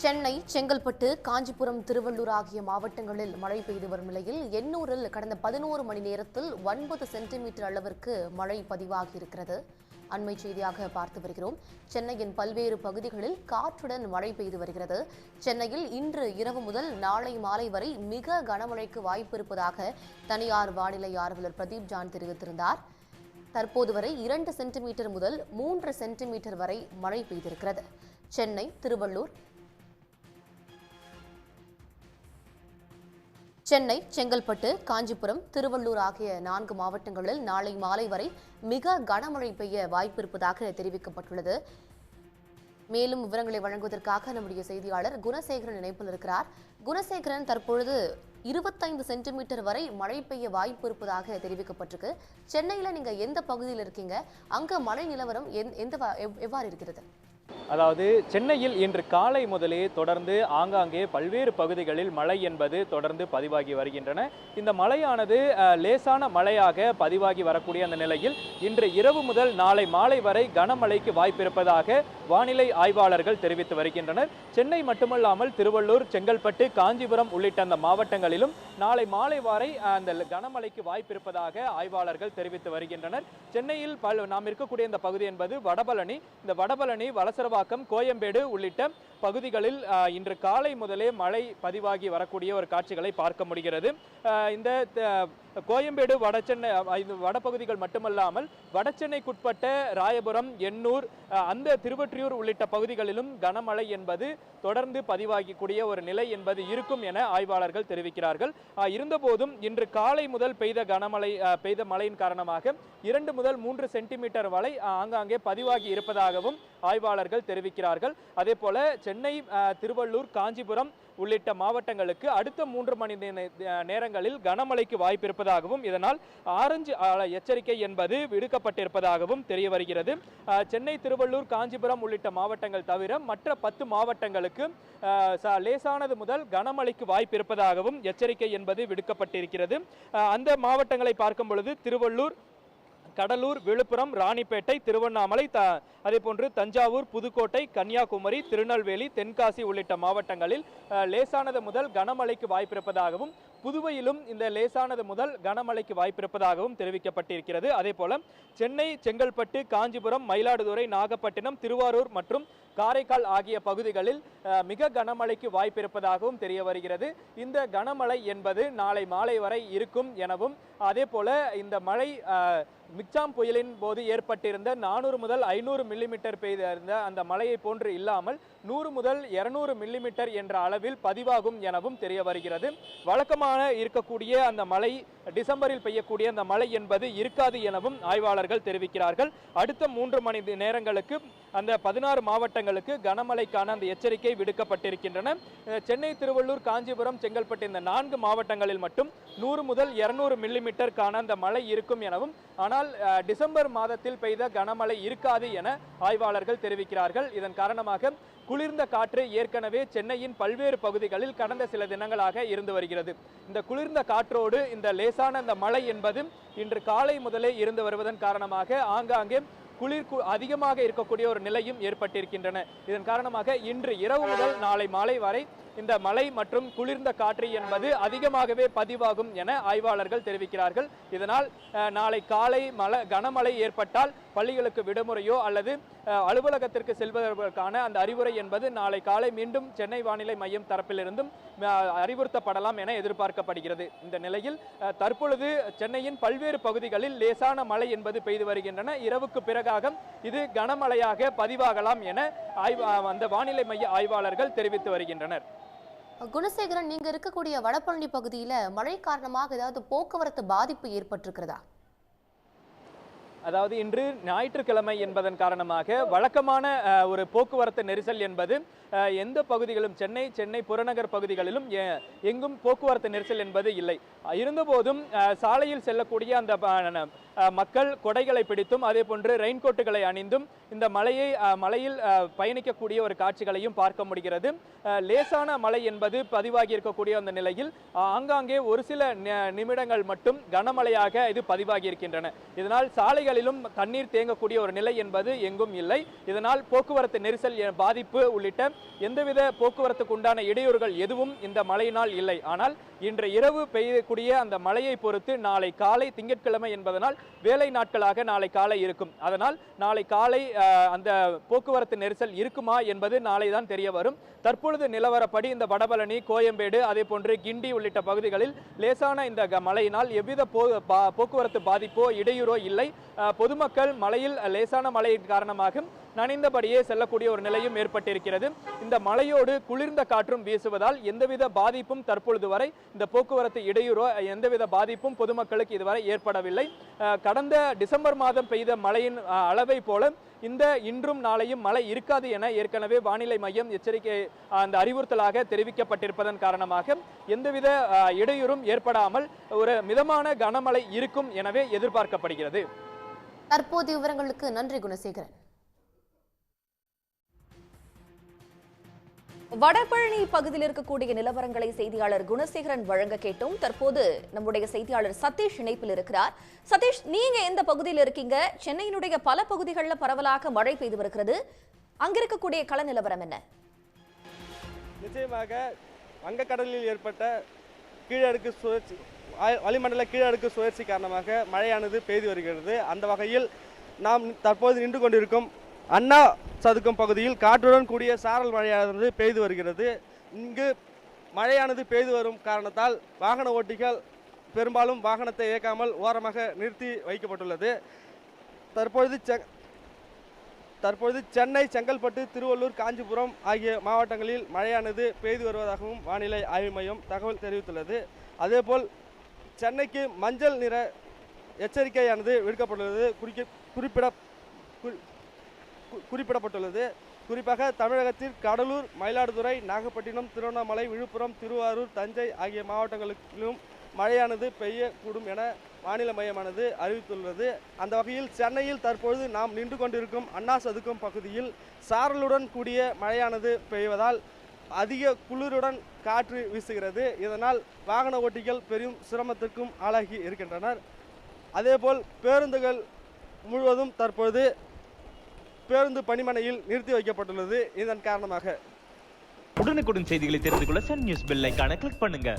சென்னை, செங்கல்பட்டு, காஞ்சிபுரம், திருவள்ளூர் ஆகிய மாவட்டங்களில் மழை பெய்து வரும் நிலையில் எண்ணூரில் கடந்த 11 மணி நேரத்தில் 9 சென்டிமீட்டர் அளவிற்கு மழை பதிவாகியிருக்கிறது. அண்மை செய்தியாக பார்த்து வருகிறோம். சென்னையின் பல்வேறு பகுதிகளில் காற்றுடன் மழை பெய்து வருகிறது. சென்னையில் இன்று இரவு முதல் நாளை மாலை வரை மிக கனமழைக்கு வாய்ப்பு இருப்பதாக தனியார் வானிலை ஆர்வலர் பிரதீப் ஜான் தெரிவித்திருந்தார். தற்போது வரை 2 சென்டிமீட்டர் முதல் 3 சென்டிமீட்டர் வரை மழை பெய்திருக்கிறது. சென்னை, செங்கல்பட்டு, காஞ்சிபுரம், திருவள்ளூர் ஆகிய 4 மாவட்டங்களில் நாளை மாலை வரை மிக கனமழை பெய்ய வாய்ப்பிருப்பதாக தெரிவிக்கப்பட்டுள்ளது. மேலும் விவரங்களை வழங்குவதற்காக நம்முடைய செய்தியாளர் குணசேகரன் இணைப்பில் இருக்கிறார். குணசேகரன், தற்பொழுது 25 சென்டிமீட்டர் வரை மழை பெய்ய வாய்ப்பு இருப்பதாக தெரிவிக்கப்பட்டிருக்கு. சென்னையில் நீங்க எந்த பகுதியில் இருக்கீங்க? அங்க மழை நிலவரம் எவ்வாறு இருக்கிறது? அதாவது சென்னையில் இன்று காலை முதலே தொடர்ந்து ஆங்காங்கே பல்வேறு பகுதிகளில் மழை என்பது தொடர்ந்து பதிவாகி வருகின்றன. இந்த மழையானது லேசான மழையாக பதிவாகி வரக்கூடிய அந்த நிலையில் இன்று இரவு முதல் நாளை மாலை வரை கனமழைக்கு வாய்ப்பிருப்பதாக வானிலை ஆய்வாளர்கள் தெரிவித்து வருகின்றனர். சென்னை மட்டுமல்லாமல் திருவள்ளூர், செங்கல்பட்டு, காஞ்சிபுரம் உள்ளிட்ட அந்த மாவட்டங்களிலும் நாளை மாலை வரை அந்த கனமழைக்கு வாய்ப்பிருப்பதாக ஆய்வாளர்கள் தெரிவித்து வருகின்றனர். சென்னையில் நாம் இருக்கக்கூடிய இந்த பகுதி என்பது வடபழனி. இந்த வடபழனி, வலசரவாக்கம், கோயம்பேடு உள்ளிட்ட பகுதிகளில் இன்று காலை முதலே மழை பதிவாகி வரக்கூடிய ஒரு காட்சிகளை பார்க்க முடிகிறது. இந்த கோயம்பேடு, வடசென்னை வடபகுதிகள் மட்டுமல்லாமல் வடசென்னைக்குட்பட்ட ராயபுரம், எண்ணூர், அந்த திருவொற்றியூர் உள்ளிட்ட பகுதிகளிலும் கனமழை என்பது தொடர்ந்து பதிவாகக்கூடிய ஒரு நிலை என்பது இருக்கும் என ஆய்வாளர்கள் தெரிவிக்கிறார்கள். இருந்தபோதும் இன்று காலை முதல் பெய்த மழையின் காரணமாக 2 முதல் 3 சென்டிமீட்டர் வரை ஆங்காங்கே பதிவாகி இருப்பதாகவும் ஆய்வாளர்கள் தெரிவிக்கிறார்கள். அதே போல சென்னை, திருவள்ளூர், காஞ்சிபுரம் உள்ளிட்ட மாவட்டங்களுக்கு அடுத்த 3 மணி நேரங்களில் கனமழைக்கு வாய்ப்பு இருப்பதாகவும் இதனால் ஆரஞ்சு எச்சரிக்கை என்பது விடுக்கப்பட்டிருப்பதாகவும் தெரிய வருகிறது. சென்னை, திருவள்ளூர், காஞ்சிபுரம் உள்ளிட்ட மாவட்டங்கள் தவிர மற்ற 10 மாவட்டங்களுக்கு லேசானது முதல் கனமழைக்கு வாய்ப்பு இருப்பதாகவும் எச்சரிக்கை என்பது விடுக்கப்பட்டிருக்கிறது. அந்த மாவட்டங்களை பார்க்கும் பொழுது திருவள்ளூர், கடலூர், விழுப்புரம், ராணிப்பேட்டை, திருவண்ணாமலை, அதேபோன்று தஞ்சாவூர், புதுக்கோட்டை, கன்னியாகுமரி, திருநெல்வேலி, தென்காசி உள்ளிட்ட மாவட்டங்களில் லேசானது முதல் கனமழைக்கு வாய்ப்பிருப்பதாகவும் புதுவையிலும் இந்த லேசானது முதல் கனமழைக்கு வாய்ப்பிருப்பதாகவும் தெரிவிக்கப்பட்டிருக்கிறது. அதே போல சென்னை, செங்கல்பட்டு, காஞ்சிபுரம், மயிலாடுதுறை, நாகப்பட்டினம், திருவாரூர் மற்றும் காரைக்கால் ஆகிய பகுதிகளில் மிக கனமழைக்கு வாய்ப்பிருப்பதாகவும் தெரிய வருகிறது. இந்த கனமழை என்பது நாளை மாலை வரை இருக்கும் எனவும், அதே போல இந்த மழை மிக்ஜாம் புயலின் போது ஏற்பட்டிருந்த 400 முதல் 500 மில்லிமீட்டர் பெய்திருந்த அந்த மழையை போன்று இல்லாமல் 100 முதல் 200 மில்லிமீட்டர் என்ற அளவில் பதிவாகும் எனவும் தெரிய வருகிறது. வழக்கமாக இருக்கக்கூடிய அந்த மழை, டிசம்பரில் பெய்யக்கூடிய அந்த மழை என்பது இருக்காது எனவும் ஆய்வாளர்கள் தெரிவிக்கிறார்கள். அடுத்த 3 மணி நேரங்களுக்கு அந்த 16 மாவட்டங்களுக்கு கனமழைக்கான அந்த எச்சரிக்கை விடுக்கப்பட்டிருக்கின்றன. சென்னை, திருவள்ளூர், காஞ்சிபுரம், செங்கல்பட்டு இந்த 4 மாவட்டங்களில் மட்டும் 100 முதல் 200 மில்லிமீட்டருக்கான அந்த மழை இருக்கும் எனவும், ஆனால் டிசம்பர் மாதத்தில் பெய்த கனமழை இருக்காது என ஆய்வாளர்கள் தெரிவிக்கிறார்கள். இதன் காரணமாக குளிர்ந்த காற்று ஏற்கனவே சென்னையின் பல்வேறு பகுதிகளில் கடந்த சில தினங்களாக இருந்து வருகிறது. இந்த குளிர்ந்த காற்றோடு இந்த லேசான இந்த மழை என்பது இன்று காலை முதலே இருந்து வருவதன் காரணமாக ஆங்காங்கே குளிர் அதிகமாக இருக்கக்கூடிய ஒரு நிலையும் ஏற்பட்டிருக்கின்றன. இதன் காரணமாக இன்று இரவு முதல் நாளை மாலை வரை இந்த மழை மற்றும் குளிர்ந்த காற்று என்பது அதிகமாகவே பதிவாகும் என ஆய்வாளர்கள் தெரிவிக்கிறார்கள். இதனால் நாளை காலை கனமழை ஏற்பட்டால் பள்ளிகளுக்கு விடுமுறையோ அல்லது அலுவலகத்திற்கு செல்வதற்கான அந்த அறிவுரை என்பது நாளை காலை மீண்டும் சென்னை வானிலை மையம் தரப்பிலிருந்தும் அறிவுறுத்தப்படலாம் என எதிர்பார்க்கப்படுகிறது. இந்த நிலையில் தற்பொழுது சென்னையின் பல்வேறு பகுதிகளில் லேசான மழை என்பது பெய்து வருகின்றன. இரவுக்கு பிறகாக இது கனமழையாக பதிவாகலாம் என அந்த வானிலை மைய ஆய்வாளர்கள் தெரிவித்து வருகின்றனர். குணசேகரன், நீங்க இருக்கக்கூடிய வடபழனி பகுதியில மழை காரணமாக ஏதாவது போக்குவரத்து பாதிப்பு ஏற்பட்டிருக்கிறதா? அதாவது இன்று ஞாயிற்றுக்கிழமை என்பதன் காரணமாக வழக்கமான ஒரு போக்குவரத்து நெரிசல் என்பது எந்த பகுதிகளும் சென்னை புறநகர் பகுதிகளிலும் எங்கும் போக்குவரத்து நெரிசல் என்பது இல்லை. இருந்தபோதும் சாலையில் செல்லக்கூடிய அந்த மக்கள் கொடைகளை பிடித்தும் அதே போன்று ரெயின்கோட்டுகளை அணிந்தும் இந்த மழையில் பயணிக்கக்கூடிய ஒரு காட்சிகளையும் பார்க்க முடிகிறது. லேசான மழை என்பது பதிவாகி இருக்கக்கூடிய அந்த நிலையில் ஆங்காங்கே ஒரு சில நிமிடங்கள் மட்டும் கனமழையாக இது பதிவாகி இருக்கின்றன. இதனால் சாலைகளில் பகுதிகளிலும் தண்ணீர் தேங்கக்கூடிய ஒரு நிலை என்பது எங்கும் இல்லை. இதனால் போக்குவரத்து நெரிசல் பாதிப்பு உள்ளிட்ட எந்தவித போக்குவரத்துக்கு உண்டான இடையூறுகள் எதுவும் இந்த மழையினால் இல்லை. ஆனால் இன்று இரவு பெய்யக்கூடிய அந்த மழையை பொறுத்து நாளை காலை திங்கட்கிழமை என்பதனால் வேலை நாட்களாக நாளை காலை இருக்கும். அதனால் நாளை காலை அந்த போக்குவரத்து நெரிசல் இருக்குமா என்பது நாளை தான் தெரிய வரும். தற்பொழுது நிலவரப்படி இந்த வடபழனி, கோயம்பேடு, அதே போன்று கிண்டி உள்ளிட்ட பகுதிகளில் லேசான இந்த மழையினால் எவ்வித போக்குவரத்து பாதிப்போ இடையூறோ இல்லை. பொதுமக்கள் மழையில் லேசான மழையின் காரணமாக நனைந்தபடியே செல்லக்கூடிய ஒரு நிலையும் ஏற்பட்டிருக்கிறது. இந்த மழையோடு குளிர்ந்த காற்றும் வீசுவதால் எந்தவித பாதிப்பும் தற்பொழுது வரை இந்த போக்குவரத்து இடையூறோ எந்தவித பாதிப்பும் பொதுமக்களுக்கு இதுவரை ஏற்படவில்லை. கடந்த டிசம்பர் மாதம் பெய்த மழையின் அளவை போல இன்றும் நாளையும் மழை இருக்காது என ஏற்கனவே வானிலை மையம் எச்சரிக்கை அந்த அறிவுறுத்தலாக தெரிவிக்கப்பட்டிருப்பதன் காரணமாக எந்தவித இடையூறும் ஏற்படாமல் ஒரு மிதமான கனமழை இருக்கும் எனவே எதிர்பார்க்கப்படுகிறது. தற்போதைய விவரங்களுக்கு நன்றி குணசேகரன். வடபழனி பகுதியில் இருக்கக்கூடிய நிலவரங்களை செய்தியாளர் குணசேகரன் வழங்க கேட்டோம். தற்போது நம்முடைய செய்தியாளர் சதீஷ் இணைப்பில் இருக்கிறார். சதீஷ், நீங்க எந்த பகுதியில் இருக்கீங்க? சென்னையினுடைய பல பகுதிகளில் பரவலாக மழை பெய்து வருகிறது. அங்கிருக்கக்கூடிய கள நிலவரம் என்ன? நிச்சயமாக வங்கக்கடலில் ஏற்பட்ட கீழடுக்கு சுழற்சி, வளிமண்டல கீழடுக்கு சுழற்சி காரணமாக மழையானது பெய்து வருகிறது. அந்த வகையில் நாம் தற்போது நின்று கொண்டிருக்கும் அண்ணா சதுக்கம் பகுதியில் காற்றுடன் கூடிய சாரல் மழையானது பெய்து வருகிறது. இங்கு மழையானது பெய்து வரும் காரணத்தால் வாகன ஓட்டிகள் பெரும்பாலும் வாகனத்தை இயக்காமல் ஓரமாக நிறுத்தி வைக்கப்பட்டுள்ளது. தற்பொழுது சென்னை, செங்கல்பட்டு, திருவள்ளூர், காஞ்சிபுரம் ஆகிய மாவட்டங்களில் மழையானது பெய்து வருவதாகவும் வானிலை ஆய்வு மையம் தகவல் தெரிவித்துள்ளது. அதேபோல் சென்னைக்கு மஞ்சள் நிற எச்சரிக்கையானது விடுக்கப்பட்டுள்ளது குறிப்பிடப்பட்டுள்ளது. குறிப்பாக தமிழகத்தில் கடலூர், மயிலாடுதுறை, நாகப்பட்டினம், திருவண்ணாமலை, விழுப்புரம், திருவாரூர், தஞ்சை ஆகிய மாவட்டங்களிலும் மழையானது பெய்யக்கூடும் என வானிலை மையமானது அறிவித்துள்ளது. அந்த வகையில் சென்னையில் தற்பொழுது நாம் நின்று கொண்டிருக்கும் அண்ணா சதுக்கம் பகுதியில் சாரலுடன் கூடிய மழையானது பெய்வதால் அதிக குளிருடன் காற்று வீசுகிறது. இதனால் வாகன ஓட்டிகள் பெரும் சிரமத்திற்கும் ஆளாகி இருக்கின்றனர். அதேபோல் பேருந்துகள் முழுவதும் தற்பொழுது பேருந்து பணிமனையில் நிறுத்தி வைக்கப்பட்டுள்ளது. இதன் காரணமாக உடனுக்குடன் செய்திகளை தெரிந்து கொள்ள சன் நியூஸ் பெல் ஐகானை கிளிக் பண்ணுங்க.